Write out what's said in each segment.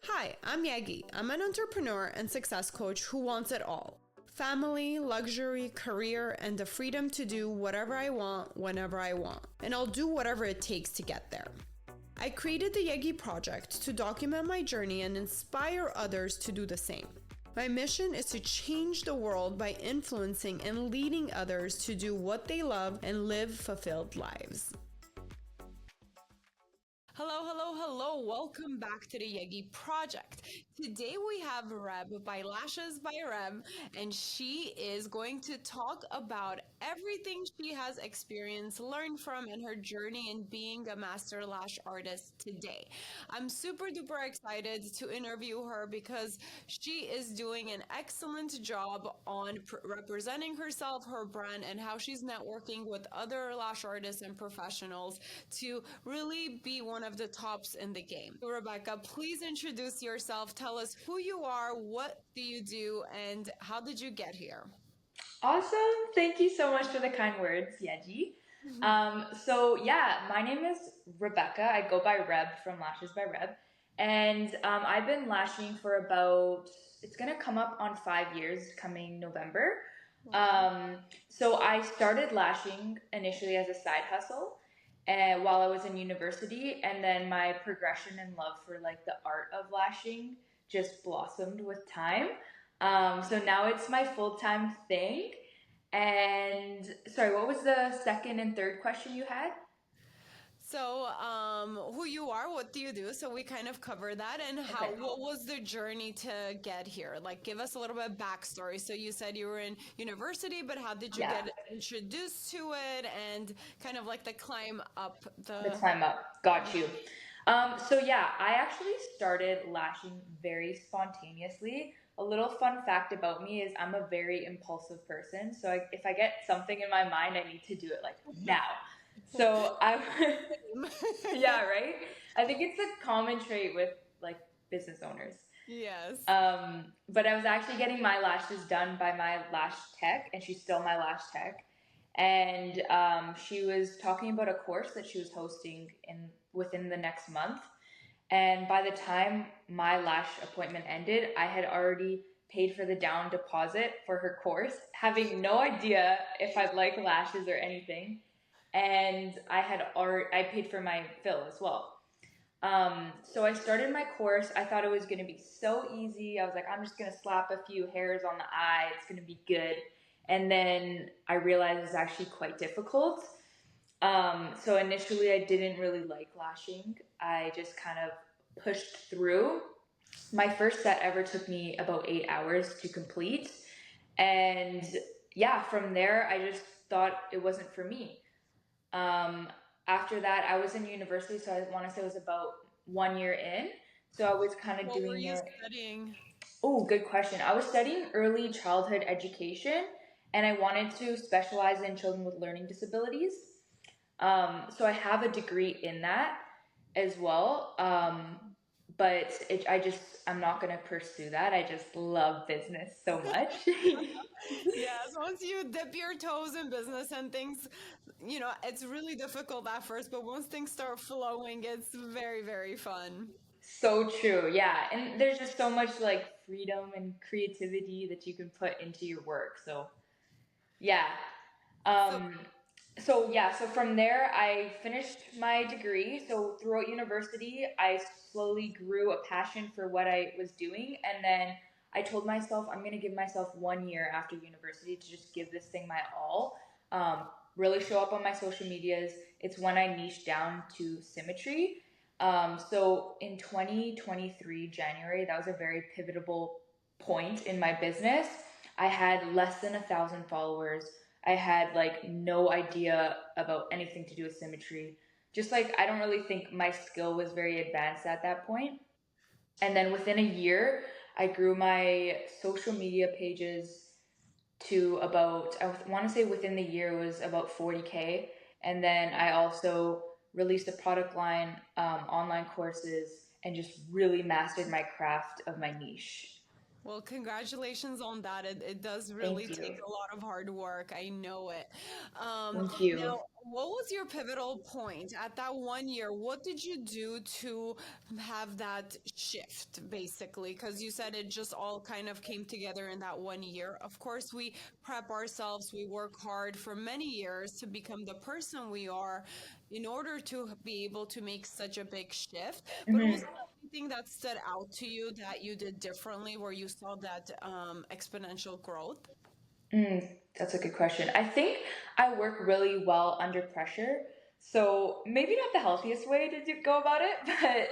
Hi, I'm Yegi. I'm an entrepreneur and success coach who wants it all: family, luxury, career, and the freedom to do whatever I want whenever I want. And I'll do whatever it takes to get there. I created the Yegi Project to document my journey and inspire others to do the same. My mission is to change the world by influencing and leading others to do what they love and live fulfilled lives. Hello, hello, hello. Welcome back to the Yegi Project. Today we have Reb by Lashes by Reb, and she is going to talk about everything she has experienced, learned from, and her journey in being a master lash artist today. I'm super duper excited to interview her because she is doing an excellent job on representing herself, her brand, and how she's networking with other lash artists and professionals to really be one of the tops in the game. Rebekah, please introduce yourself. Tell us who you are, what do you do, and how did you get here? Awesome. Thank you so much for the kind words, Yeji. My name is Rebekah. I go by Reb from Lashes by Reb. And I've been lashing for it's going to come up on 5 years coming November. So I started lashing initially as a side hustle and while I was in university, and then my progression and love for like the art of lashing just blossomed with time. So now it's my full-time thing. And sorry, what was the second and third question you had? Who you are, what do you do? So we kind of cover that, and Okay. what was the journey to get here? Like, give us a little bit of backstory. So you said you were in university, but how did you Yeah, get introduced to it, and kind of like the climb up the the? climb up. Got you. I actually started lashing very spontaneously. A little fun fact about me is I'm a very impulsive person. If I get something in my mind, I need to do it like now. So I, yeah, right? I think it's a common trait with like business owners. Yes. But I was actually getting my lashes done by my lash tech, and she's still my lash tech. And she was talking about a course that she was hosting in within the next month. And by the time my lash appointment ended, I had already paid for the down deposit for her course, having no idea if I'd like lashes or anything. And I paid for my fill as well. So I started my course. I thought it was going to be so easy. I was like, I'm just going to slap a few hairs on the eye. It's going to be good. And then I realized it was actually quite difficult. So initially, I didn't really like lashing. I just kind of pushed through. My first set ever took me about 8 hours to complete. And yeah, from there, I just thought it wasn't for me. Um, After that, I was in university, so I want to say it was about 1 year in. So I was kind of What were doing you it. studying? Oh, good question. I was studying early childhood education, and I wanted to specialize in children with learning disabilities. So I have a degree in that as well. I'm not going to pursue that. I just love business so much. Yes, once you dip your toes in business and things, it's really difficult at first, but once things start flowing, it's very, very fun. So true. Yeah. And there's just so much like freedom and creativity that you can put into your work. So, yeah. So, Um, so from there, I finished my degree. So throughout university, I slowly grew a passion for what I was doing. And then I told myself I'm going to give myself 1 year after university to just give this thing my all. Really show up on my social medias. It's when I niche down to symmetry. So in 2023, January, that was a very pivotal point in my business. I had less than 1,000 followers. I had like no idea about anything to do with symmetry. Just like I don't really think my skill was very advanced at that point. And then within a year, I grew my social media pages to about, I want to say within the year was about 40K. And then I also released a product line, online courses, and just really mastered my craft of my niche. Well, congratulations on that. It does really Thank take you. a lot of hard work. I know it. Thank you. Now, what was your pivotal point at that 1 year? What did you do to have that shift, basically? Because you said it just all kind of came together in that 1 year. Of course, we prep ourselves, we work hard for many years to become the person we are in order to be able to make such a big shift. But was Mhm. there anything that stood out to you that you did differently where you saw that exponential growth? That's a good question. I think I work really well under pressure. So maybe not the healthiest way to go about it, but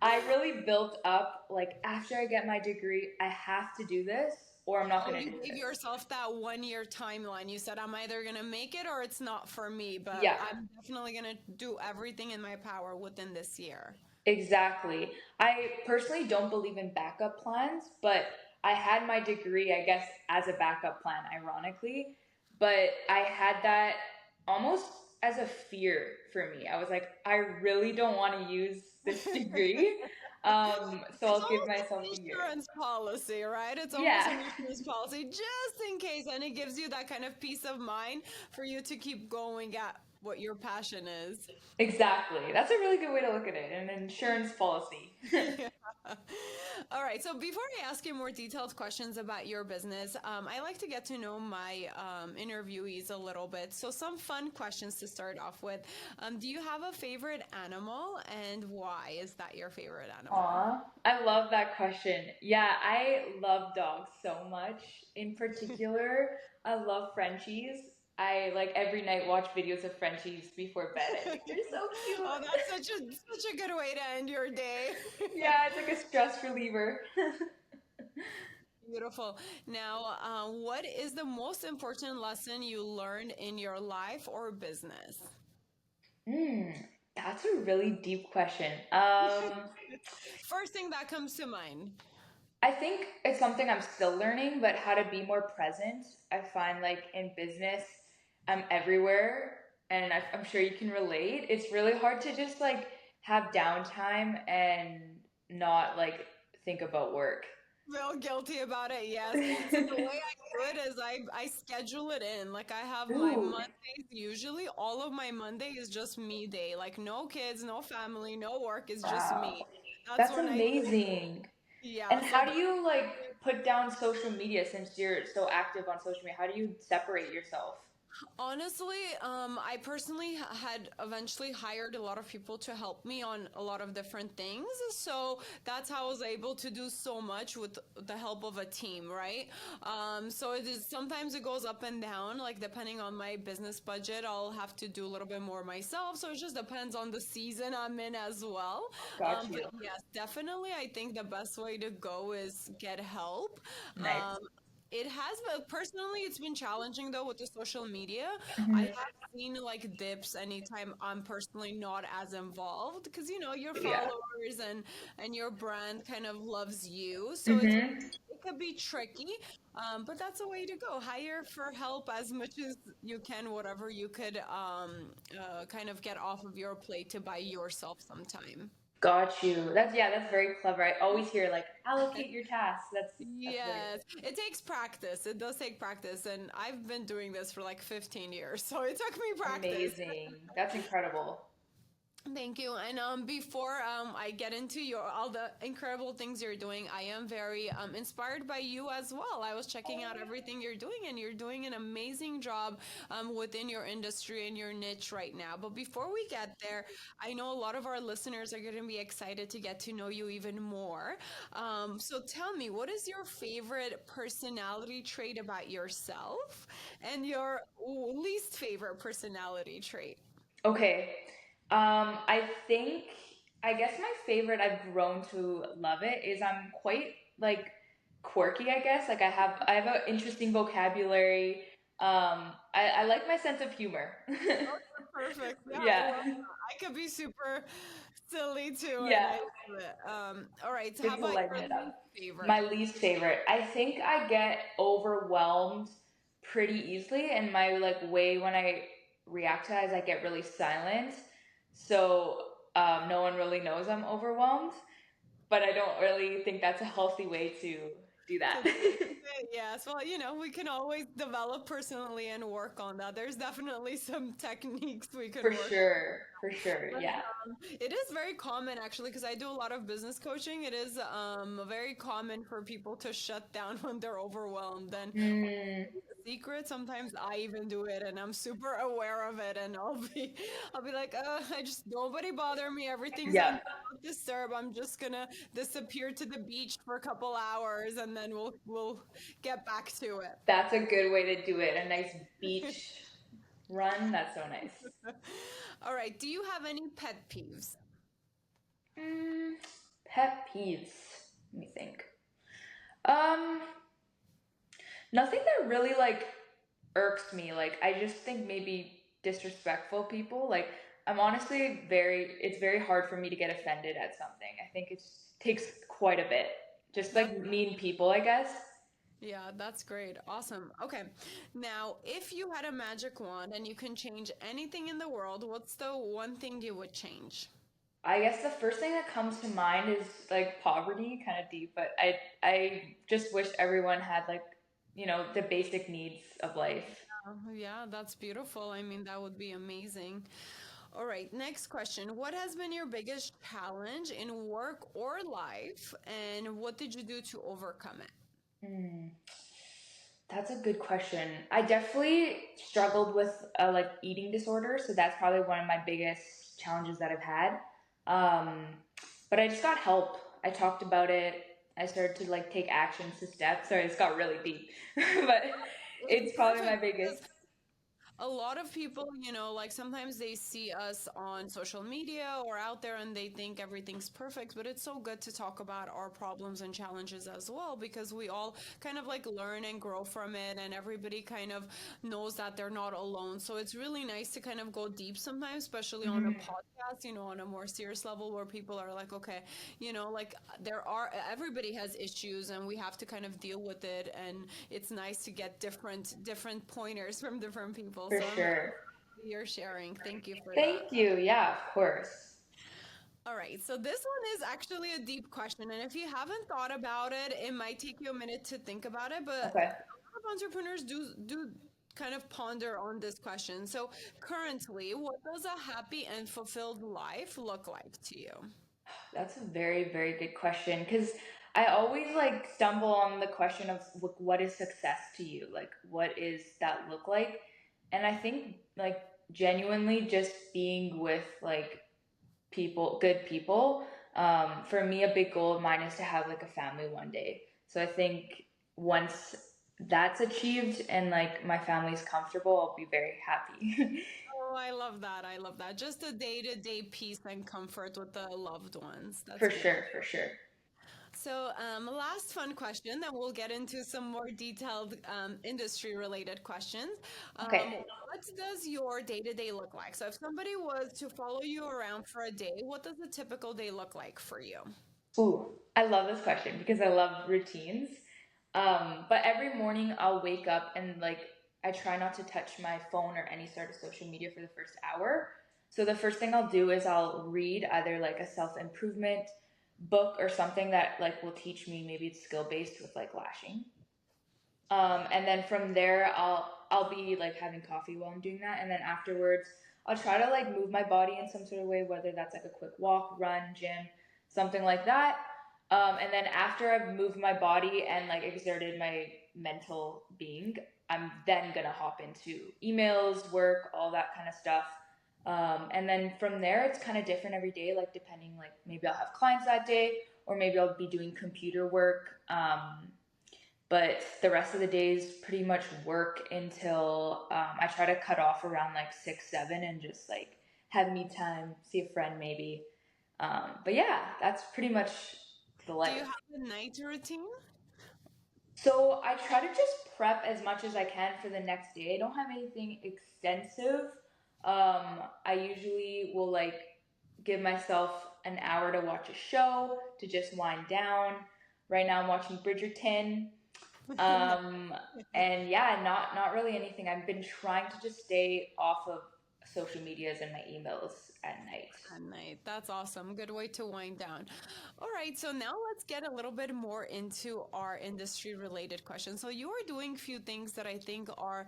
I really built up like after I get my degree, I have to do this or I'm not Oh, going to you do gave this. yourself that 1 year timeline. You said, I'm either going to make it or it's not for me, but Yeah. I'm definitely going to do everything in my power within this year. Exactly. I personally don't believe in backup plans, but I had my degree, I guess, as a backup plan, ironically. But I had that almost as a fear for me. I was like, I really don't want to use this degree. So It's I'll give almost like myself an a year. insurance policy, right? It's almost Yeah, an insurance policy just in case, and it gives you that kind of peace of mind for you to keep going at what your passion is. exactly. That's a really good way to look at it, an insurance policy. Yeah. All right. So before I ask you more detailed questions about your business, I like to get to know my interviewees a little bit. So some fun questions to start off with. Do you have a favorite animal, and why is that your favorite animal? Aw, I love that question. Yeah, I love dogs so much. In particular, I love Frenchies. I like every night watch videos of Frenchies before bed. I think they're so Oh, cute. that's such a good way to end your day. Yeah, it's like a stress reliever. Beautiful. Now, what is the most important lesson you learned in your life or business? Hmm, that's a really deep question. First thing that comes to mind. I think it's something I'm still learning, but how to be more present. I find like in business, I'm everywhere, and I'm sure you can relate. It's really hard to just like have downtime and not like think about work. Feel guilty about it, yes. So the way I do it is I schedule it in. Like I have my Ooh, Mondays usually all of my Monday is just me day. Like no kids, no family, no work, it's just wow. me. That's That's when I amazing. yeah, And so how do you like put down social media since you're so active on social media? How do you separate yourself? honestly, I personally had eventually hired a lot of people to help me on a lot of different things. So that's how I was able to do so much with the help of a team, right? So it is sometimes it goes up and down, like depending on my business budget, I'll have to do a little bit more myself. So it just depends on the season I'm in as well. Got But you. yes, definitely, I think the best way to go is get help. Nice. Um, it has, but personally, it's been challenging though with the social media. I Hmm. have seen like dips anytime I'm personally not as involved because your Yeah. followers and your brand kind of loves you, so Hmm. it could be tricky. But that's a way to go. Hire for help as much as you can, whatever you could kind of get off of your plate to buy yourself some time. Got you. That's very clever. I always hear like allocate your tasks. That's very Yes, it takes practice. It does take practice, and I've been doing this for like 15 years, so it took me practice. amazing. That's incredible. Thank you. And before I get into your all the incredible things you're doing, I am very inspired by you as well. I was checking out everything you're doing, and you're doing an amazing job within your industry and your niche right now. But before we get there, I know a lot of our listeners are going to be excited to get to know you even more. So tell me, what is your favorite personality trait about yourself, and your least favorite personality trait? Okay. I think I guess my favorite I've grown to love it is I'm quite like quirky, I guess. Like I have an interesting vocabulary. I like my sense of humor. Perfect. Yeah, I Yeah. love that. I could be super silly too, and Yeah. I love it. All right. So how Good to about lighten your it least up. favorite? My least favorite. I think I get overwhelmed pretty easily, and my like way when I react to that is I get really silent. So no one really knows I'm overwhelmed, but I don't really think that's a healthy way to do that. So yes, well, we can always develop personally and work on that. There's definitely some techniques we could work. For sure, But yeah. it is very common actually because I do a lot of business coaching. It is very common for people to shut down when they're overwhelmed. And Mm, secret, sometimes I even do it, and I'm super aware of it. And I'll be like, I just nobody bother me. Everything's on yeah, do not disturb. I'm just gonna disappear to the beach for a couple hours, and then we'll get back to it. that's a good way to do it. A nice beach run. That's so nice. All right. Do you have any pet peeves? Mm, pet peeves. Let me think. Um, Nothing that really like irks me. Like I just think maybe disrespectful people. Like I'm honestly it's very hard for me to get offended at something. I think it takes quite a bit. Just That's like mean people, I guess. Yeah, that's great. Awesome. Okay. Now, if you had a magic wand and you can change anything in the world, what's the one thing you would change? I guess the first thing that comes to mind is like poverty, kind of deep, but I just wish everyone had like, the basic needs of life. Yeah, that's beautiful. I mean, that would be amazing. All right, next question. What has been your biggest challenge in work or life, and what did you do to overcome it? Hmm. That's a good question. I definitely struggled with like eating disorder, so that's probably one of my biggest challenges that I've had. Um, but I just got help. I talked about it. I started to like take actions to steps. Sorry, it's got really deep, but It's it's probably my perfect biggest. because a lot of people, like sometimes they see us on social media or out there and they think everything's perfect, but it's so good to talk about our problems and challenges as well because we all kind of like learn and grow from it and everybody kind of knows that they're not alone. So it's really nice to kind of go deep sometimes, especially on a Mhm. podcast, on a more serious level where people are like, okay, like everybody has issues and we have to kind of deal with it. And it's nice to get different pointers from different people. For So I'm sure. you're sharing. Thank you for that. Thank you. Yeah, of course. All right. So this one is actually a deep question. And if you haven't thought about it, it might take you a minute to think about it. But Okay. a lot of entrepreneurs do kind of ponder on this question. So currently, what does a happy and fulfilled life look like to you? That's a very, very good question because I always like stumble on the question of like, what is success to you? Like, what is that look like? And I think like genuinely just being with like people, good people. For me, a big goal of mine is to have like a family one day. So I think once that's achieved and like my family's comfortable, I'll be very happy. Oh, I love that. I love that. Just a day-to-day peace and comfort with the loved ones. That's For beautiful. sure, for sure. So, last fun question, then we'll get into some more detailed industry related questions. Okay. What does your day to day look like? So, if somebody was to follow you around for a day, what does a typical day look like for you? Ooh, I love this question because I love routines. But every morning I'll wake up and like I try not to touch my phone or any sort of social media for the first hour. So the first thing I'll do is I'll read either like a self-improvement book or something that like will teach me, maybe it's skill based with like lashing. And then from there I'll be like having coffee while I'm doing that, and then afterwards I'll try to like move my body in some sort of way, whether that's like a quick walk, run, gym, something like that. And then after I've moved my body and like exerted my mental being, I'm then gonna hop into emails, work, all that kind of stuff. And then from there, it's kind of different every day, like depending, like maybe I'll have clients that day, or maybe I'll be doing computer work. But the rest of the days pretty much work until I try to cut off around like 6, 7, and just like have me time, see a friend maybe. But yeah, that's pretty much the Do you life. have a night routine? So I try to just prep as much as I can for the next day. I don't have anything extensive. I usually will like give myself an hour to watch a show to just wind down. Right now I'm watching Bridgerton. Um, and yeah, not really anything. I've been trying to just stay off of social medias and my emails at night. At night. That's awesome. Good way to wind down. All right, so now let's get a little bit more into our industry related questions. So you are doing a few things that I think are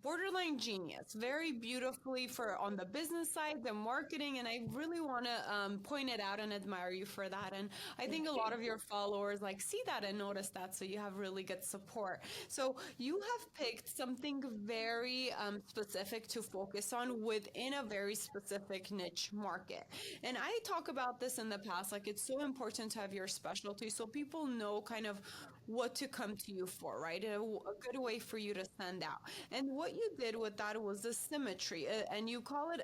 borderline genius, very beautifully for on the business side, the marketing, and I really want to point it out and admire you for that. And I think Thank a you. lot of your followers like see that and notice that, so you have really good support. So you have picked something very specific to focus on within a very specific niche market. And I talk about this in the past, like it's so important to have your specialty so people know kind of what to come to you for, right? A good way for you to stand out. And what you did with that was the symmetry, and you call it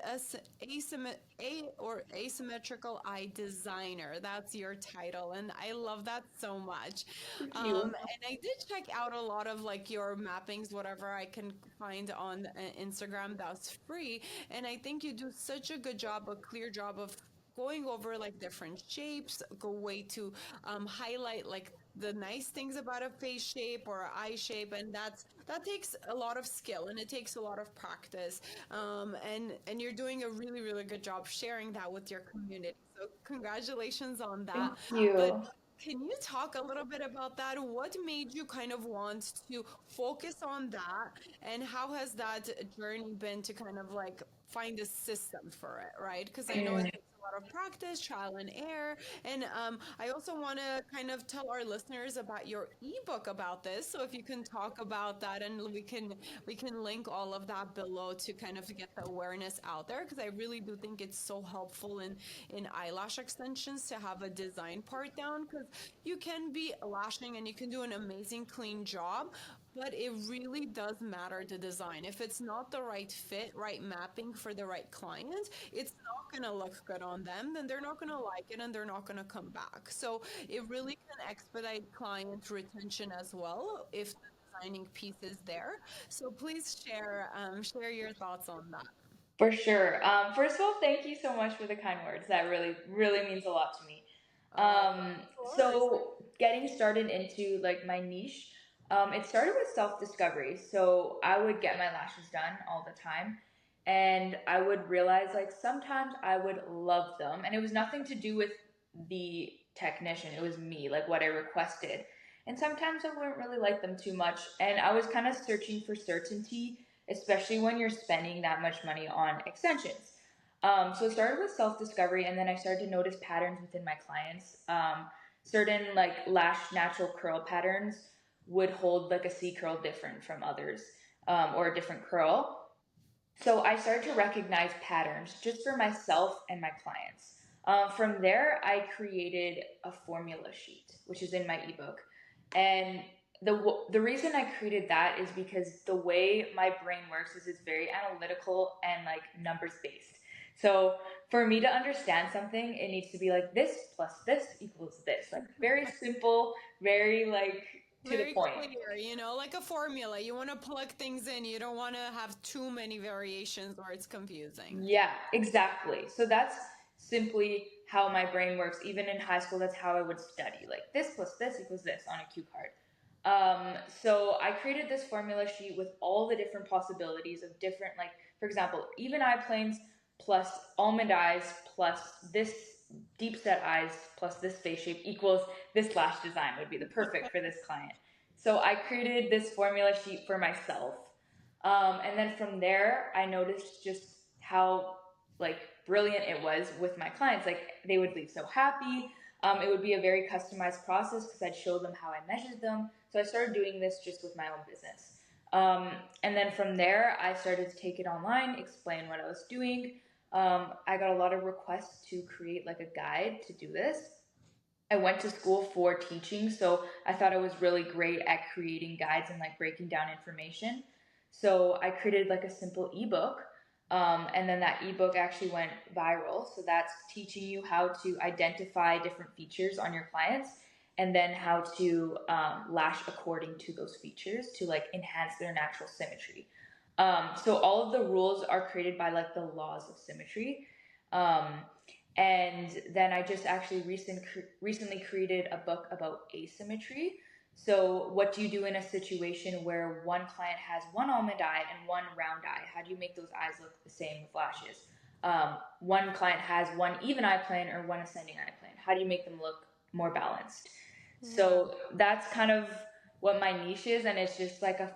asymmetrical eye designer. That's your title, and I love that so much. Thank you. And I did check out a lot of like your mappings, whatever I can find on Instagram that's free, and I think you do such a good job, a clear job of going over like different shapes, go way to highlight like the nice things about a face shape or eye shape, and that takes a lot of skill and it takes a lot of practice, and you're doing a really really good job sharing that with your community, so congratulations on that. Thank But you. can you talk a little bit about that? What made you kind of want to focus on that? And how has that journey been to kind of like find a system for it, right? Because I know it Mm, takes a lot of practice, trial and error. And I also want to kind of tell our listeners about your ebook about this. So if you can talk about that, and we can link all of that below to kind of get the awareness out there, because I really do think it's so helpful in eyelash extensions to have a design part down, because you can be lashing and you can do an amazing clean job, but it really does matter the design. If it's not the right fit, right mapping for the right client, it's not going to look good on them. Then they're not going to like it and they're not going to come back. So it really can expedite client retention as well if the designing piece is there. So please share your thoughts on that. for sure. First of all, thank you so much for the kind words. That really, really means a lot to me. Um, Of course. so getting started into like my niche, it started with self discovery. So I would get my lashes done all the time, and I would realize like sometimes I would love them, and it was nothing to do with the technician. It was me, like what I requested, and sometimes I wouldn't really like them too much, and I was kind of searching for certainty, especially when you're spending that much money on extensions. So it started with self discovery, and then I started to notice patterns within my clients. Certain like lash natural curl patterns would hold like a C curl different from others, or a different curl. So I started to recognize patterns just for myself and my clients. From there, I created a formula sheet, which is in my ebook. And the reason I created that is because the way my brain works is it's very analytical and like numbers based. So for me to understand something, it needs to be like this plus this equals this, like very simple, very like to the Very point. clear, like a formula. You want to plug things in. You don't want to have too many variations or it's confusing. Yeah, exactly. So that's simply how my brain works. Even in high school, that's how I would study. Like this plus this equals this on a cue card. So I created this formula sheet with all the different possibilities of different, like, for example, even eye planes plus almond eyes plus this deep set eyes plus this face shape equals this lash design would be the perfect for this client. So I created this formula sheet for myself. And then from there, I noticed just how like brilliant it was with my clients. Like they would leave so happy. It would be a very customized process because I'd show them how I measured them. So I started doing this just with my own business. And then from there, I started to take it online, explain what I was doing. I got a lot of requests to create like a guide to do this. I went to school for teaching, so I thought I was really great at creating guides and like breaking down information. So I created like a simple ebook, and then that ebook actually went viral. So that's teaching you how to identify different features on your clients, and then how to lash according to those features to like enhance their natural symmetry. So all of the rules are created by like the laws of symmetry. Um, and then I just actually recently created a book about asymmetry. So, what do you do in a situation where one client has one almond eye and one round eye? How do you make those eyes look the same with lashes? One client has one even eye plane or one ascending eye plane. How do you make them look more balanced? Yeah. So, that's kind of what my niche is, and it's just like a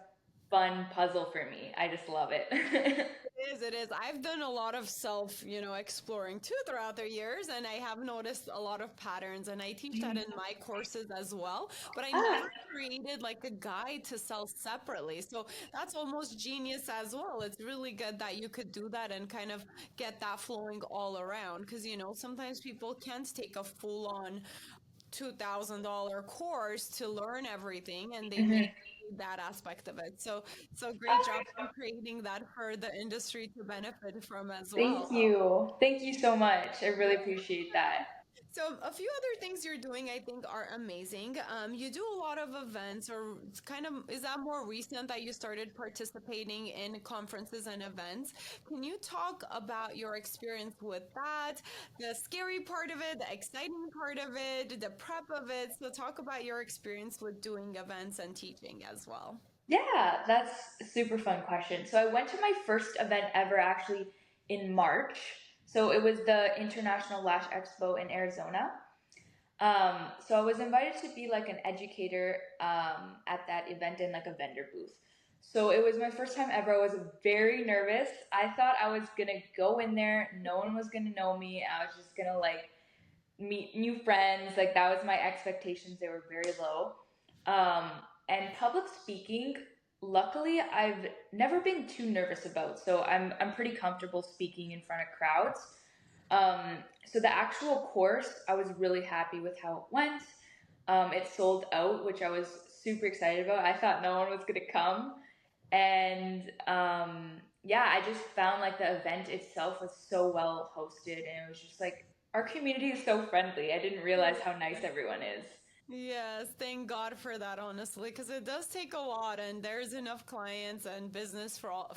fun puzzle for me. I just love it. It is, it is. I've done a lot of self, exploring too throughout the years, and I have noticed a lot of patterns, and I teach that in my courses as well. But I never Ah, created like a guide to sell separately. So that's almost genius as well. It's really good that you could do that and kind of get that flowing all around. Because, sometimes people can't take a full on $2,000 course to learn everything, and they may mhm. need that aspect of it. So great job Ah, on creating that for the industry to benefit from as thank well. you. Thank you so much. I really appreciate that. So a few other things you're doing, I think, are amazing. You do a lot of events, or it's kind of, is that more recent that you started participating in conferences and events? Can you talk about your experience with that, the scary part of it, the exciting part of it, the prep of it? So talk about your experience with doing events and teaching as well. Yeah, that's a super fun question. So I went to my first event ever actually in March. So it was the International Lash Expo in Arizona. So I was invited to be like an educator at that event in like a vendor booth. So it was my first time ever. I was very nervous. I thought I was gonna go in there, no one was gonna know me. I was just gonna like meet new friends. Like that was my expectations. They were very low. Um, and public speaking, luckily, I've never been too nervous about. So I'm pretty comfortable speaking in front of crowds. So the actual course, I was really happy with how it went. It sold out, which I was super excited about. I thought no one was gonna come, and yeah, I just found like the event itself was so well hosted, and it was just like our community is so friendly. I didn't realize how nice everyone is. Yes, thank God for that, honestly, because it does take a lot, and there's enough clients and business for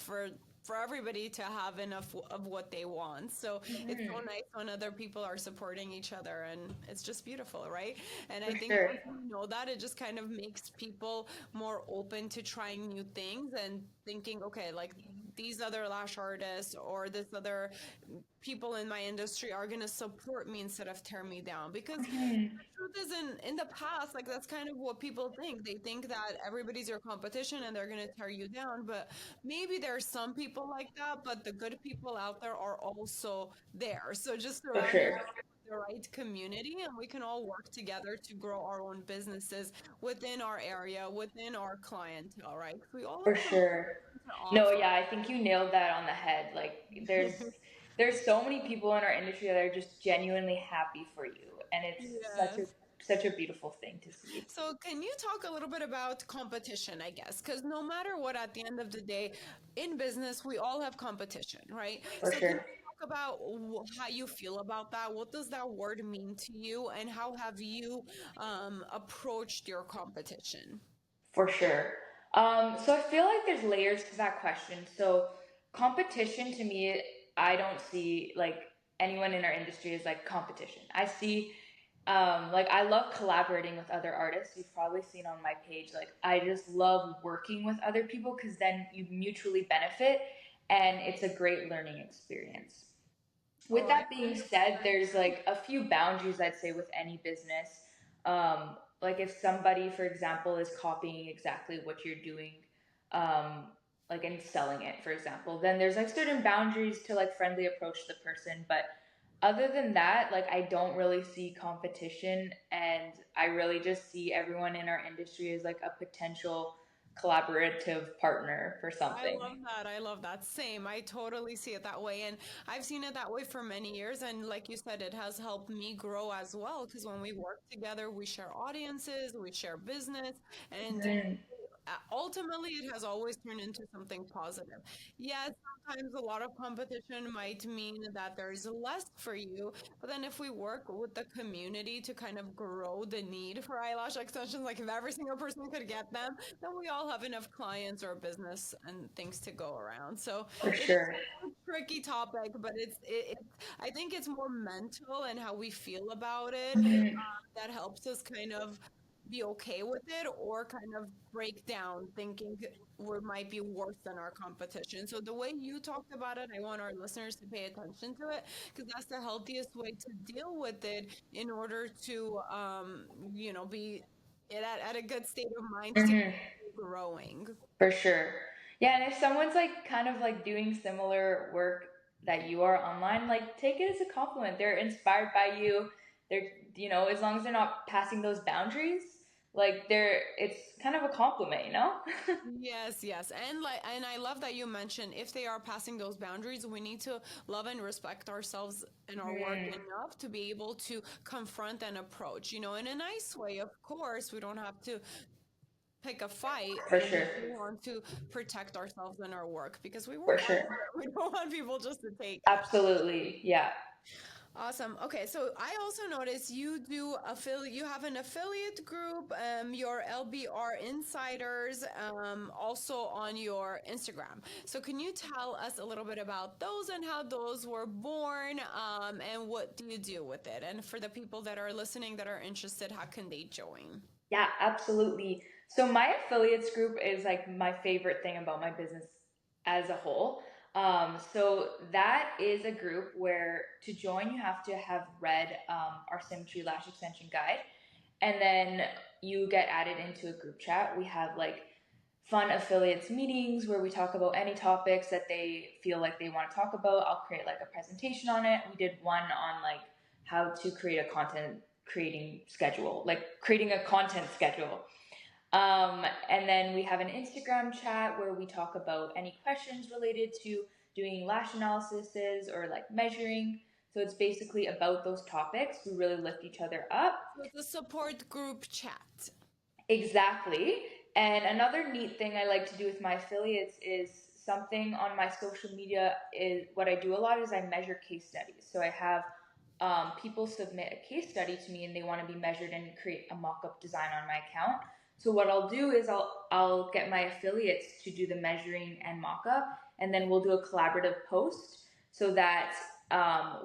everybody to have enough of what they want. So it's so Hmm. nice when other people are supporting each other, and it's just beautiful, right? And I For think sure, once we know that, it just kind of makes people more open to trying new things and thinking, okay, like these other lash artists or this other people in my industry are going to support me instead of tear me down, because hmm, truth is, in the past, like that's kind of what people think. They think that everybody's your competition and they're going to tear you down. But maybe there's some people like that, but the good people out there are also there. So just for surround sure, yourself with the right community, and we can all work together to grow our own businesses within our area, within our clientele, right? 'Cause we all for have something sure. to No, offer. yeah, I think you nailed that on the head. Like there's so many people in our industry that are just genuinely happy for you, and it's Yes. such a beautiful thing to see. So, can you talk a little bit about competition, I guess? Because no matter what, at the end of the day, in business, we all have competition, right? For So, can you sure. talk about how you feel about that? What does that word mean to you? And how have you approached your competition? For sure. So I feel like there's layers to that question. So competition to me, I don't see like anyone in our industry as like competition. I see like I love collaborating with other artists. You've probably seen on my page, like I just love working with other people because then you mutually benefit and it's a great learning experience. With Oh, I that being said, there's like a few boundaries I'd say with any business. Like if somebody, for example, is copying exactly what you're doing, um, like and selling it, for example, then there's like certain boundaries to like friendly approach the person. But other than that, like I don't really see competition, and I really just see everyone in our industry as like a potential collaborative partner for I something. love that. I love that. Same. I totally see it that way. And I've seen it that way for many years. And like you said, it has helped me grow as well. Because when we work together, we share audiences, we share business, and Mhm. ultimately it has always turned into something positive. Yes, sometimes a lot of competition might mean that there's less for you, but then if we work with the community to kind of grow the need for eyelash extensions, like if every single person could get them, then we all have enough clients or business and things to go around. So For it is sure. a tricky topic, but I think it's more mental and how we feel about it Mhm. that helps us kind of be okay with it or kind of break down thinking we might be worse than our competition. So the way you talked about it, I want our listeners to pay attention to it because that's the healthiest way to deal with it in order to, be at a good state of mind to Hmm. continue growing. For sure. Yeah, and if someone's like kind of like doing similar work that you are online, like take it as a compliment. They're inspired by you. They're, as long as they're not passing those boundaries, like it's kind of a compliment, you know? Yes, yes. And I love that you mentioned if they are passing those boundaries, we need to love and respect ourselves and our work Mm, enough to be able to confront and approach, in a nice way. Of course, we don't have to pick a fight, for but we sure. do want to protect ourselves and our work because we For work hard sure. for it. We don't want people just to take it. Absolutely. Yeah. Awesome. Okay, so I also noticed you have an affiliate group, your LBR insiders, also on your Instagram. So can you tell us a little bit about those and how those were born, and what do you do with it? And for the people that are listening that are interested, how can they join? Yeah, absolutely. So my affiliates group is like my favorite thing about my business as a whole. So that is a group where to join you have to have read our Symmetry Lash Extension Guide, and then you get added into a group chat. We have like fun affiliates meetings where we talk about any topics that they feel like they want to talk about. I'll create like a presentation on it. We did one on like how to create a content creating schedule, like creating a content schedule. And then we have an Instagram chat where we talk about any questions related to doing lash analyses or like measuring. So it's basically about those topics. We really lift each other up. So it's a support group chat. Exactly. And another neat thing I like to do with my affiliates is something on my social media is what I do a lot is I measure case studies. So I have people submit a case study to me and they want to be measured and create a mock-up design on my account. So what I'll do is I'll get my affiliates to do the measuring and mock-up, and then we'll do a collaborative post so that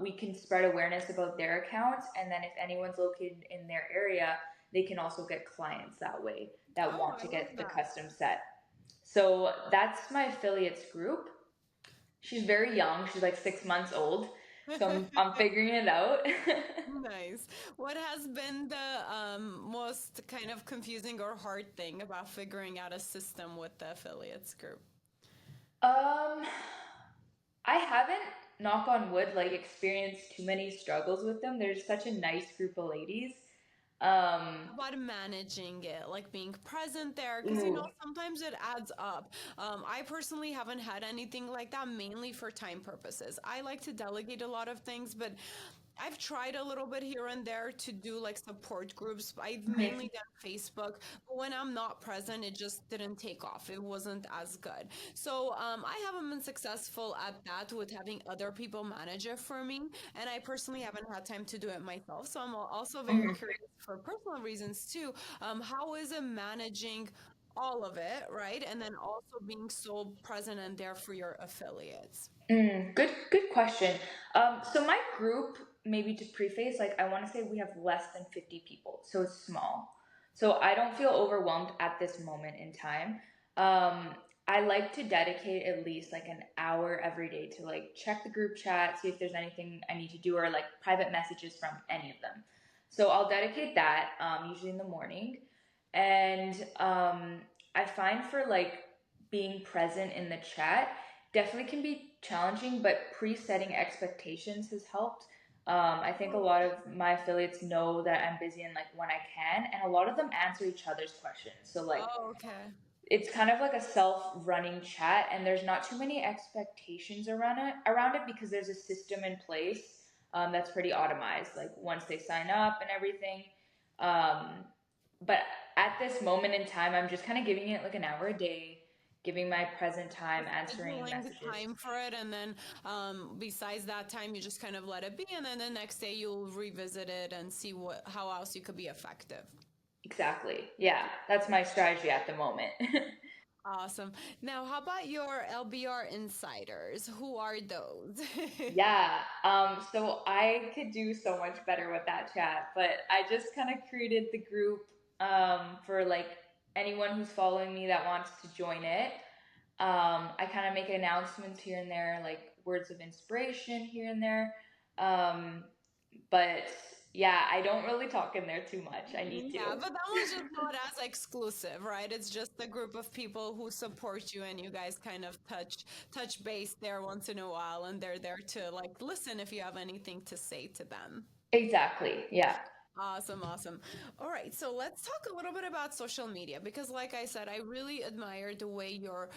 we can spread awareness about their accounts. And then if anyone's located in their area, they can also get clients that way that Oh, want I to love get the that. custom set. So that's my affiliates group. She's very young. She's like 6 months old. So I'm figuring it out. Nice. What has been the most kind of confusing or hard thing about figuring out a system with the affiliates group? um, I haven't, knock on wood, like experienced too many struggles with them. They're such a nice group of ladies. Um, How about managing it, like being present there? Because, ooh, sometimes it adds up. I personally haven't had anything like that, mainly for time purposes. I like to delegate a lot of things, but I've tried a little bit here and there to do like support groups. I've mainly done Facebook, but when I'm not present, it just didn't take off. It wasn't as good. So I haven't been successful at that with having other people manage it for me. And I personally haven't had time to do it myself. So I'm also very mhm. curious for personal reasons too. How is it managing all of it, right? And then also being so present and there for your affiliates. Good question. So my group, maybe to preface, like I want to say we have less than 50 people, so it's small. So I don't feel overwhelmed at this moment in time. Um, I like to dedicate at least like an hour every day to like check the group chat, see if there's anything I need to do or like private messages from any of them. So I'll dedicate that usually in the morning, and I find for like being present in the chat definitely can be challenging, but pre-setting expectations has helped. I think a lot of my affiliates know that I'm busy and like when I can, and a lot of them answer each other's questions. So like Oh, okay. it's kind of like a self-running chat, and there's not too many expectations around it because there's a system in place that's pretty automized. Like once they sign up and everything. Um, but at this moment in time, I'm just kind of giving it like an hour a day, giving my present time answering Scheduling messages. time for it, and then besides that time, you just kind of let it be, and then the next day you'll revisit it and see how else you could be effective. Exactly. Yeah, that's my strategy at the moment. Awesome. Now, how about your LBR insiders? Who are those? Yeah. So I could do so much better with that chat, but I just kind of created the group for like anyone who's following me that wants to join it. I kind of make announcements here and there, like words of inspiration here and there. Um, but yeah, I don't really talk in there too much. I need Yeah, to. but that one's just not as exclusive, right? It's just a group of people who support you and you guys kind of touch base there once in a while and they're there to like listen if you have anything to say to them. Exactly. Yeah. Awesome, awesome. All right, so let's talk a little bit about social media because, like I said, I really admire the way your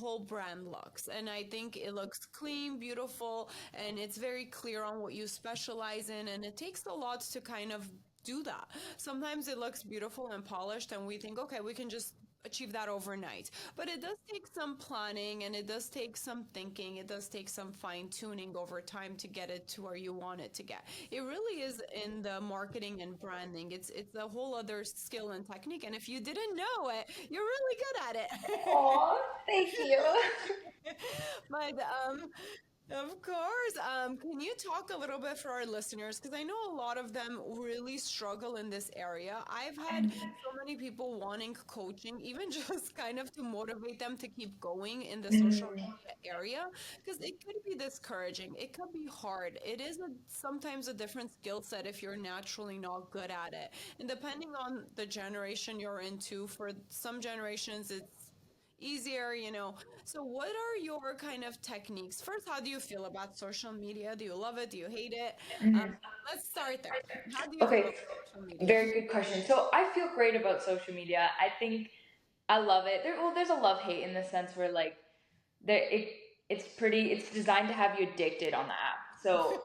whole brand looks, and I think it looks clean, beautiful, and it's very clear on what you specialize in, and it takes a lot to kind of do that. Sometimes it looks beautiful and polished, and we think, okay, we can just achieve that overnight. But it does take some planning and it does take some thinking. It does take some fine tuning over time to get it to where you want it to get. It really is in the marketing and branding. It's a whole other skill and technique. And if you didn't know it, you're really good at it. Oh, thank you. But of course. Can you talk a little bit for our listeners? Because I know a lot of them really struggle in this area. I've had so many people wanting coaching, even just kind of to motivate them to keep going in the social Mm, media area, because it could be discouraging. It could be hard. It is sometimes a different skill set if you're naturally not good at it. And depending on the generation you're into, for some generations, it's easier. So, what are your kind of techniques? First, how do you feel about social media? Do you love it? Do you hate it? Um, mhm. let's start there. How do you feel Okay, about social media? very good question. So I feel great about social media. I think I love it. There's a love hate in the sense where like it's designed to have you addicted on the app. So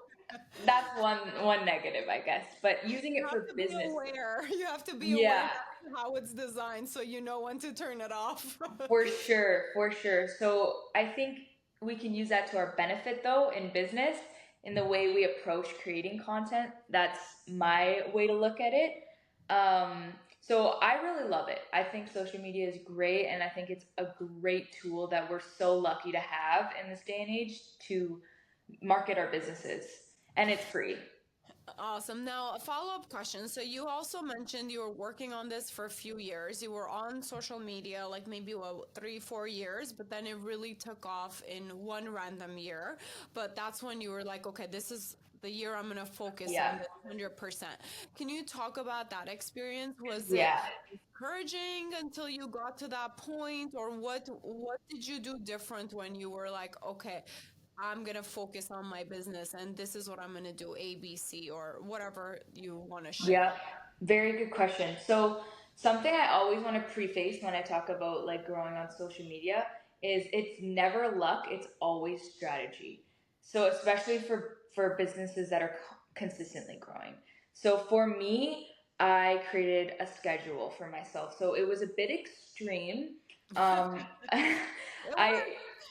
that's one negative, I guess. But using You it have for to be business, aware. You have to be aware yeah, that's how it's designed so you know when to turn it off. for sure, for sure. So I think we can use that to our benefit though in business, in the way we approach creating content. That's my way to look at it. So I really love it. I think social media is great, and I think it's a great tool that we're so lucky to have in this day and age to market our businesses, and it's free. Awesome. Now, a follow-up question. So you also mentioned you were working on this for a few years. You were on social media like maybe 3, 4 years, but then it really took off in one random year. But that's when you were like, okay, this is the year I'm going to focus Yeah, on this 100%. Can you talk about that experience? Was it yeah. encouraging until you got to that point, or what did you do different when you were like, okay, I'm gonna focus on my business and this is what I'm gonna do, ABC or whatever you want to share. Yeah, very good question. So, something I always want to preface when I talk about like growing on social media is it's never luck, it's always strategy. So, especially for businesses that are consistently growing. So, for me, I created a schedule for myself. So, it was a bit extreme. Um, It I worked.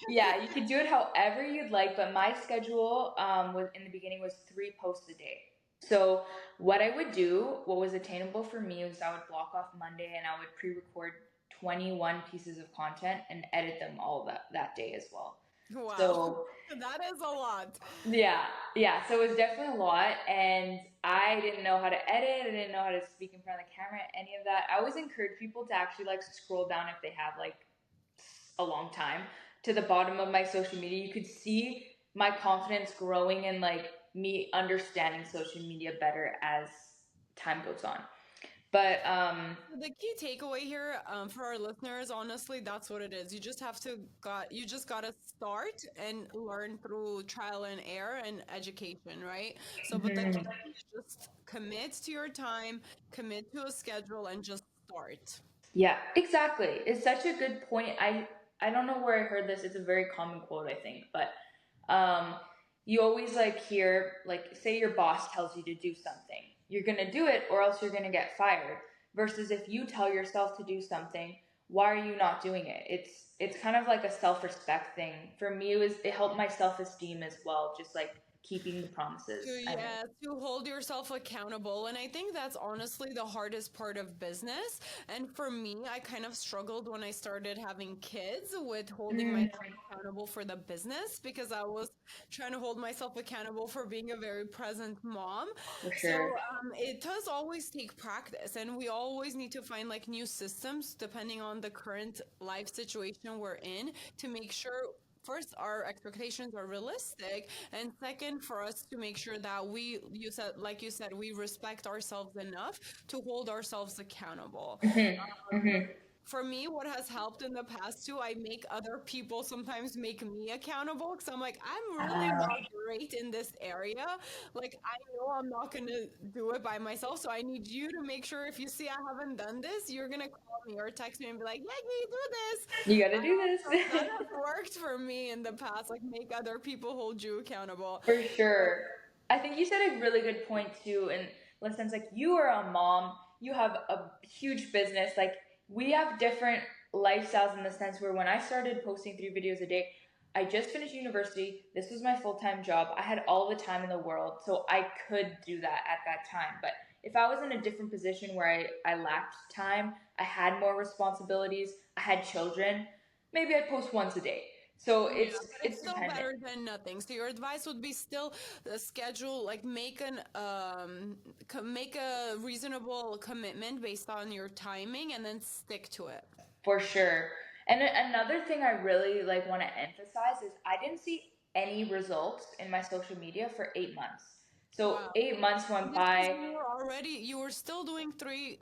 yeah, you could do it however you'd like, but my schedule was in the beginning was 3 posts a day. So what I would do, what was attainable for me, was I would block off Monday and I would pre-record 21 pieces of content and edit them all that day as well. Wow. So That is a lot. yeah, yeah. So it was definitely a lot, and I didn't know how to edit. I didn't know how to speak in front of the camera, any of that. I always encourage people to actually like scroll down if they have like a long time to the bottom of my social media. You could see my confidence growing and like me understanding social media better as time goes on. But The key takeaway here, for our listeners, honestly, that's what it is. You just gotta start and learn through trial and error and education, right? So, but the key mhm. is just commit to your time, commit to a schedule, and just start. Yeah, exactly. It's such a good point. I don't know where I heard this. It's a very common quote, I think, but um you always like hear like say your boss tells you to do something. You're going to do it or else you're going to get fired. Versus if you tell yourself to do something, why are you not doing it? It's kind of like a self-respect thing. For me it helped my self-esteem as well. Just like keeping the To, promises I make. yeah, to hold yourself accountable. And I think that's honestly the hardest part of business. And for me, I kind of struggled when I started having kids with holding Mm, myself accountable for the business because I was trying to hold myself accountable for being a very present mom. for So sure. it does always take practice, and we always need to find like new systems depending on the current life situation we're in to make sure first our expectations are realistic, and second for us to make sure that we, you said, like you said, we respect ourselves enough to hold ourselves accountable. Mm-hmm. Mm-hmm. For me, what has helped in the past too, I make other people sometimes make me accountable because I'm like, I'm really Uh, not great in this area. Like, I know I'm not going to do it by myself. So I need you to make sure if you see I haven't done this, you're going to call me or text me and be like, yeah, can you do this? you got to do So this. that has worked for me in the past, like make other people hold you accountable. For sure. I think you said a really good point too. In the sense, like you are a mom, you have a huge business. Like we have different lifestyles in the sense where when I started posting 3 videos a day, I just finished university. This was my full time job. I had all the time in the world, so I could do that at that time. But if I was in a different position where I lacked time, I had more responsibilities, I had children, maybe I'd post once a day. So Yeah, but it's it's still dependent. better than nothing. So your advice would be still schedule, like make an make a reasonable commitment based on your timing, and then stick to it. For sure. And another thing I really like want to emphasize is I didn't see any results in my social media for 8 months. So Wow. 8 months went This is, by. you were already, you were still doing three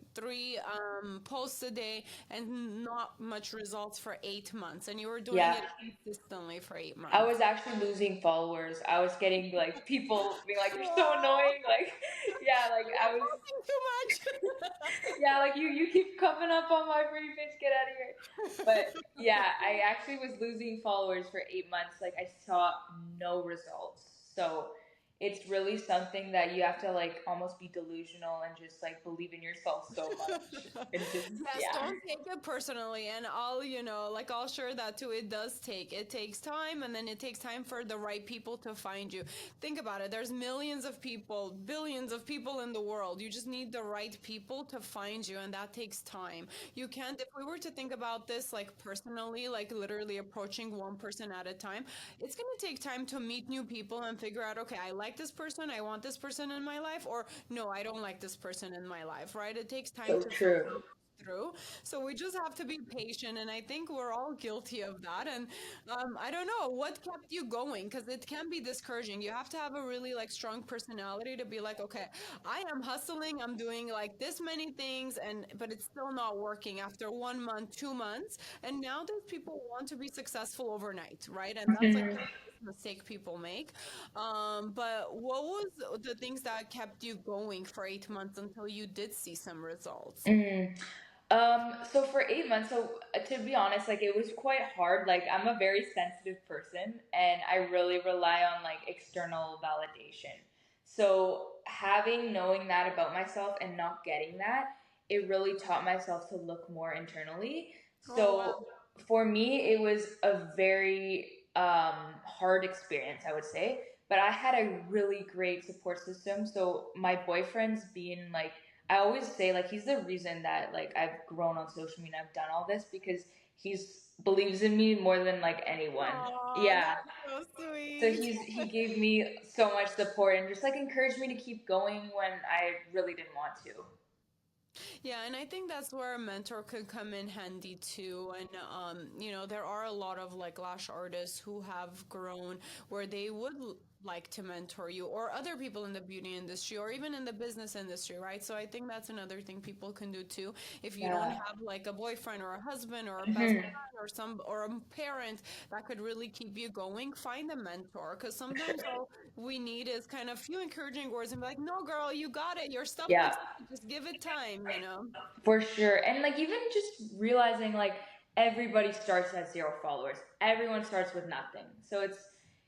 posts a day and not much results for 8 months, and you were doing Yeah, it consistently for eight I months. was actually losing followers. I was getting like people being like, "You're so Oh, annoying." Like, yeah, like I you're was. posting too much. Yeah, like you keep coming up on my free bitch, get out of here. But yeah, I actually was losing followers for 8 months. Like I saw no results. So it's really something that you have to like almost be delusional and just like believe in yourself so much. And just Yes, yeah. don't take it personally. And I'll, like I'll share that too. It takes time, and then it takes time for the right people to find you. Think about it. There's millions of people, billions of people in the world. You just need the right people to find you, and that takes time. You can't, if we were to think about this like personally, like literally approaching one person at a time, it's going to take time to meet new people and figure out, okay, I like this person, I want this person in my life, or no, I don't like this person in my life, right? It takes time So to true. filter through. So we just have to be patient, and I think we're all guilty of that. And I don't know what kept you going, because it can be discouraging. You have to have a really like strong personality to be like, okay, I am hustling, I'm doing like this many things, and but it's still not working after 1 month, 2 months, and now those people want to be successful overnight, right? And that's like Mhm. the biggest mistake people make. But what was the things that kept you going for 8 months until you did see some results? Mm. So for 8 months, so to be honest, like it was quite hard. Like I'm a very sensitive person and I really rely on like external validation. So knowing that about myself and not getting that, it really taught myself to look more internally. Oh wow. So for me, it was a very hard experience, I would say. But I had a really great support system. So my boyfriend's being like I always say like he's the reason that like I've grown on social media. I've done all this because he's believes in me more than like anyone. Oh, Yeah. that's so So sweet. he gave me so much support and just like encouraged me to keep going when I really didn't want to. Yeah, and I think that's where a mentor could come in handy too. And there are a lot of like lash artists who have grown where they would like to mentor you, or other people in the beauty industry, or even in the business industry, right? So I think that's another thing people can do too. If you don't Yeah. have like a boyfriend or a husband or a best Hmm. friend or or a parent that could really keep you going, find a mentor, because sometimes all we need is kind of few encouraging words and be like, no girl, you got it, your stuff Yeah. looks good. Just give it time. For sure. And like even just realizing like everybody starts at 0 followers. Everyone starts with nothing. So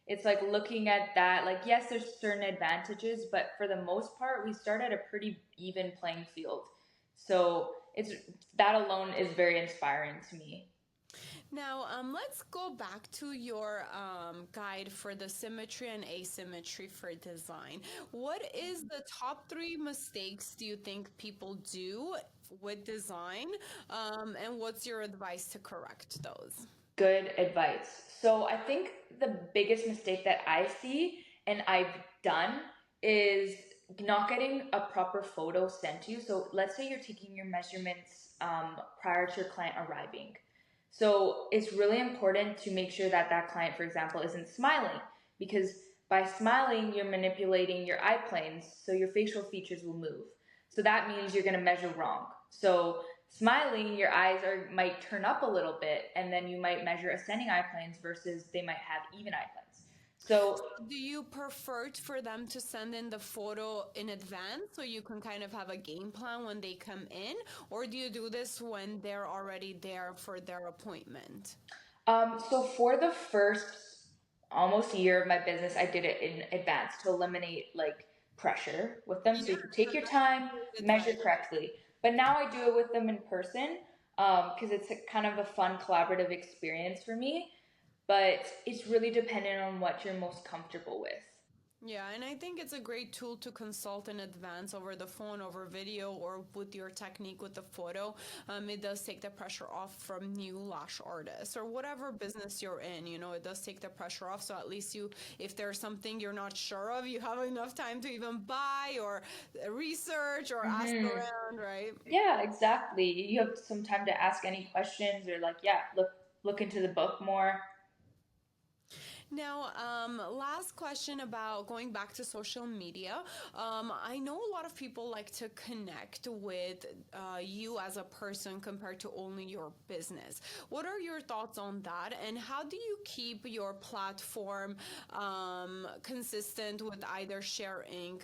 it's like looking at that like yes, there's certain advantages, but for the most part we start at a pretty even playing field. So it's that alone is very inspiring to me. Now, let's go back to your guide for the symmetry and asymmetry for design. What is the top three mistakes do you think people do with design? And what's your advice to correct those? Good advice. So I think the biggest mistake that I see and I've done is not getting a proper photo sent to you. So let's say you're taking your measurements prior to your client arriving. So it's really important to make sure that that client, for example, isn't smiling, because by smiling, you're manipulating your eye planes, so your facial features will move. So that means you're going to measure wrong. So smiling, your eyes might turn up a little bit, and then you might measure ascending eye planes versus they might have even eye planes. So Do you prefer for them to send in the photo in advance so you can kind of have a game plan when they come in? Or do you do this when they're already there for their appointment? so for the first almost year of my business, I did it in advance to eliminate like pressure with them, so Yeah, you could take your that's time, good measure advice. correctly. But now I do it with them in person because it's kind of a fun collaborative experience for me. But it's really dependent on what you're most comfortable with. Yeah, and I think it's a great tool to consult in advance over the phone, over video, or with your technique with the photo. It does take the pressure off from new lash artists or whatever business you're in. You know, it does take the pressure off. So at least you, if there's something you're not sure of, you have enough time to even buy or research or ask Mm-hmm. around, right? Yeah, exactly. You have some time to ask any questions or like, yeah, look into the book more. Now, last question about going back to social media. I know a lot of people like to connect with you as a person compared to only your business. What are your thoughts on that? And how do you keep your platform consistent with either sharing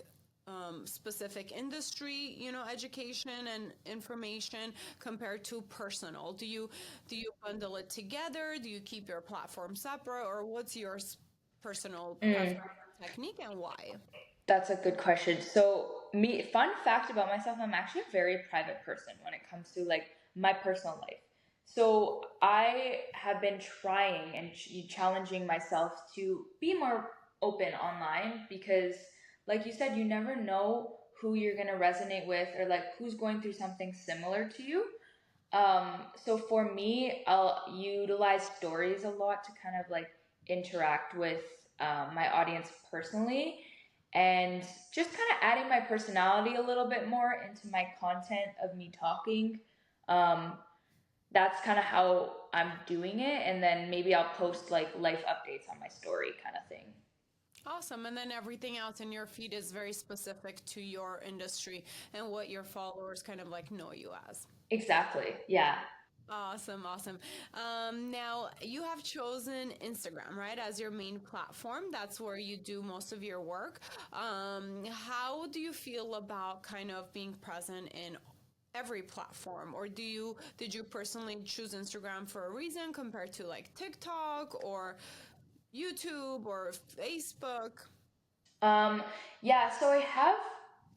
specific industry, you know, education and information compared to personal? Do you bundle it together? Do you keep your platform separate, or what's your personal Mm, preference and technique, and why? that's a good question. So, me, fun fact about myself, I'm actually a very private person when it comes to like my personal life. So, I have been trying and challenging myself to be more open online because, like you said, you never know who you're going to resonate with or like who's going through something similar to you. So for me, I'll utilize stories a lot to kind of like interact with my audience personally and just kind of adding my personality a little bit more into my content of me talking. Um, that's kind of how I'm doing it. And then maybe I'll post like life updates on my story kind of thing. Awesome. And then everything else in your feed is very specific to your industry and what your followers kind of like know you as. Exactly. Yeah. Awesome, awesome. Now, you have chosen Instagram, right, as your main platform. That's where you do most of your work. How do you feel about kind of being present in every platform, or did you personally choose Instagram for a reason compared to like TikTok or YouTube or Facebook? Um, yeah, so I have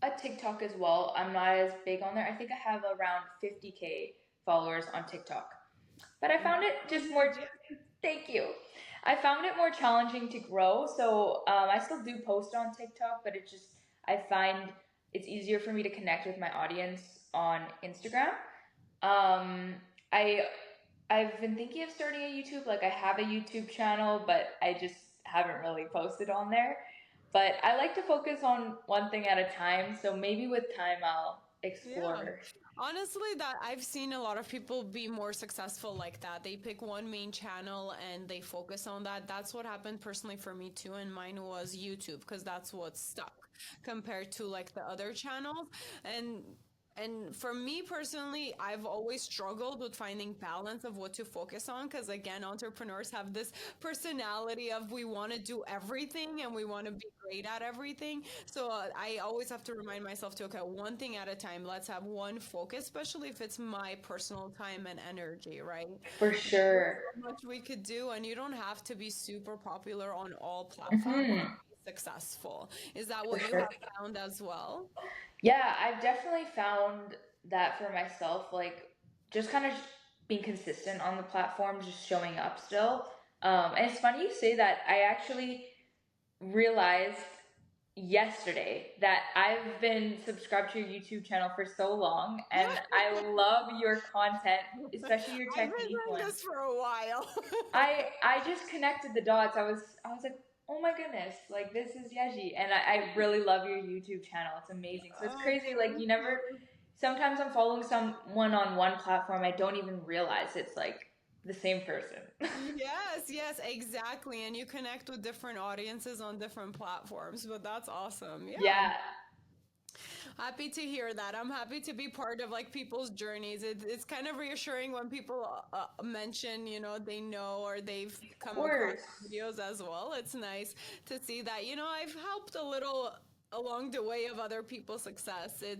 a TikTok as well. I'm not as big on there. I think I have around 50K followers on TikTok. But I found it just more, Yeah. thank you. I found it more challenging to grow. So I still do post on TikTok, but I find it's easier for me to connect with my audience on Instagram. Um, I, I've been thinking of starting a YouTube. Like I have a YouTube channel, but I just haven't really posted on there. But I like to focus on one thing at a time. So maybe with time I'll Yeah. explore. Honestly, that I've seen a lot of people be more successful like that. They pick one main channel and they focus on that. That's what happened personally for me too, and mine was YouTube because that's what stuck compared to like the other channels. And and for me personally, I've always struggled with finding balance of what to focus on because again, entrepreneurs have this personality of we want to do everything and we want to be great at everything. So I always have to remind myself to, okay, one thing at a time. Let's have one focus, especially if it's my personal time and energy, right? For Because there's sure. so much we could do, and you don't have to be super popular on all platforms Hmm. to be successful. Is that For what you sure. have found as well? Yeah, I've definitely found that for myself, like just kind of being consistent on the platform, just showing up still. And it's funny you say that. I actually realized yesterday that I've been subscribed to your YouTube channel for so long, and I love your content, especially your I've been technique doing ones. this for a while. I just connected the dots. I was like, oh my goodness, like this is Yegi, and I really love your YouTube channel. It's amazing. So it's Oh, crazy. Like thank you never. you. Sometimes I'm following someone on one platform, I don't even realize it's like the same person. Yes, exactly. And you connect with different audiences on different platforms, but that's awesome. Yeah. Yeah, Happy to hear that. I'm happy to be part of like people's journeys. It's kind of reassuring when people mention, they know or they've of come across course. videos as well. It's nice to see that, I've helped a little along the way of other people's success. Oh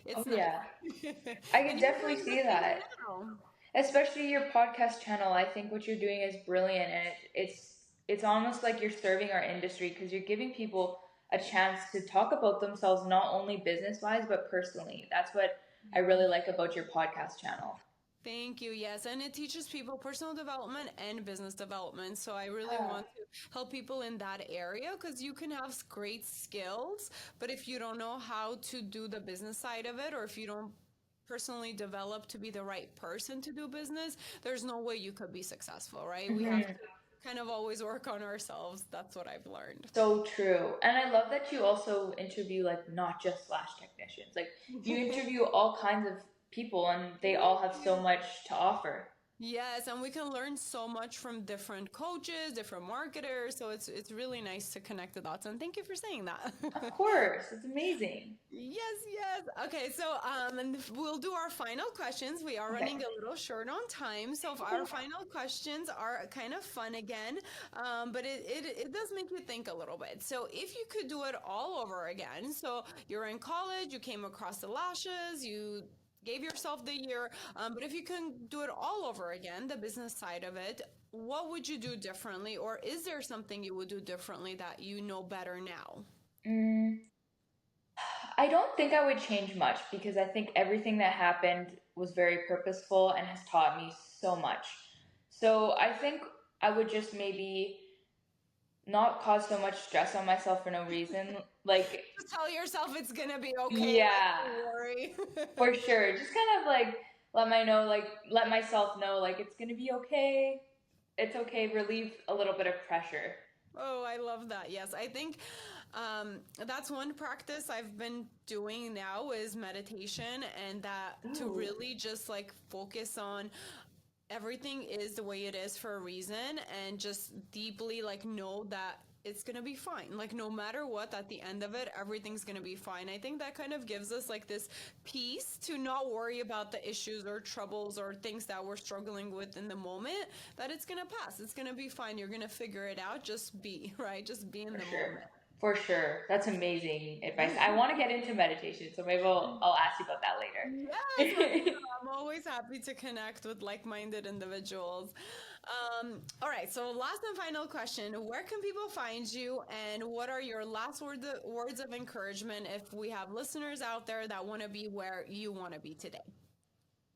It's nice. yeah, I And could you're definitely doing the see same that. now. Especially your podcast channel. I think what you're doing is brilliant, and it's almost like you're serving our industry because you're giving people a chance to talk about themselves, not only business wise but personally. That's what I really like about your podcast channel. Thank you. Yes. And it teaches people personal development and business development. So I really Yeah, want to help people in that area because you can have great skills, but if you don't know how to do the business side of it, or if you don't personally develop to be the right person to do business, there's no way you could be successful, right? We have to kind of always work on ourselves. That's what I've learned. so true. And I love that you also interview like not just lash technicians. Like you interview all kinds of people, and they all Thank have so you. much to offer. Yes, and we can learn so much from different coaches, different marketers. So it's really nice to connect the dots. And thank you for saying that. Of course, it's amazing. Yes. Okay, so and we'll do our final questions. We are Okay. running a little short on time, so Okay. our final questions are kind of fun again, but it does make you think a little bit. So if you could do it all over again, so you're in college, you came across the lashes, you gave yourself the year, but if you can do it all over again, the business side of it, what would you do differently, or is there something you would do differently that you know better now? Mm, I don't think I would change much because I think everything that happened was very purposeful and has taught me so much. So I think I would just maybe not cause so much stress on myself for no reason. Like, Just tell yourself it's gonna be okay. Like, yeah, don't worry. for sure. Just kind of like let myself know like it's gonna be okay. It's okay. Relieve a little bit of pressure. Oh, I love that. Yes, I think that's one practice I've been doing now is meditation, and that to Ooh, really just like focus on everything is the way it is for a reason, and just deeply like know that it's gonna be fine. Like no matter what, at the end of it, everything's gonna be fine. I think that kind of gives us like this peace to not worry about the issues or troubles or things that we're struggling with in the moment, that it's gonna pass. It's gonna be fine. You're gonna figure it out. Just be, right? Just be in for the sure. moment. For sure. That's amazing advice. I want to get into meditation, so maybe I'll ask you about that Yes, let me later. know. I'm always happy to connect with like-minded individuals. All right, so last and final question. Where can people find you, and what are your last words of encouragement if we have listeners out there that want to be where you want to be today?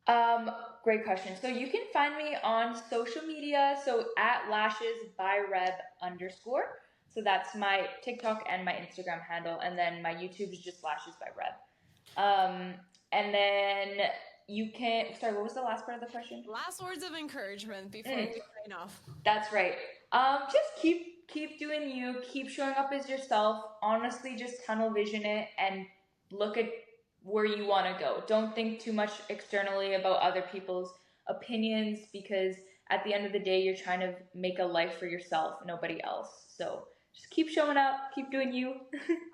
Um, Great question. So you can find me on social media. So at lashes by Reb underscore. So that's my TikTok and my Instagram handle. And then my YouTube is just lashes by Reb. Um, and then you can, sorry, what was the last part of the question? Last words of encouragement before Mm, we sign off. that's right. Just keep doing you, keep showing up as yourself. Honestly, just tunnel vision it and look at where you want to go. Don't think too much externally about other people's opinions because at the end of the day, you're trying to make a life for yourself, nobody else. So just keep showing up, keep doing you.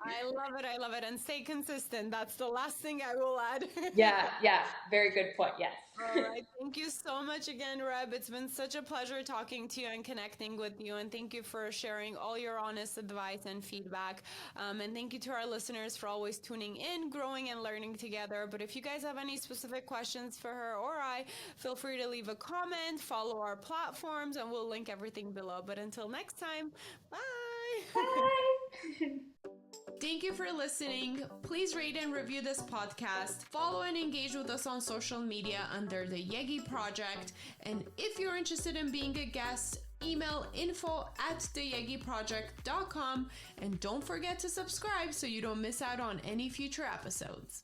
I love it. I love it. And stay consistent. That's the last thing I will add. Yeah, very good point. Yes. All right. Thank you so much again, Reb. It's been such a pleasure talking to you and connecting with you. And thank you for sharing all your honest advice and feedback. And thank you to our listeners for always tuning in, growing, and learning together. But if you guys have any specific questions for her or I, feel free to leave a comment, follow our platforms, and we'll link everything below. But until next time, bye. Bye. Thank you for listening. Please rate and review this podcast. Follow and engage with us on social media under the Yegi Project. And if you're interested in being a guest, email info@theyegiproject.com. And don't forget to subscribe so you don't miss out on any future episodes.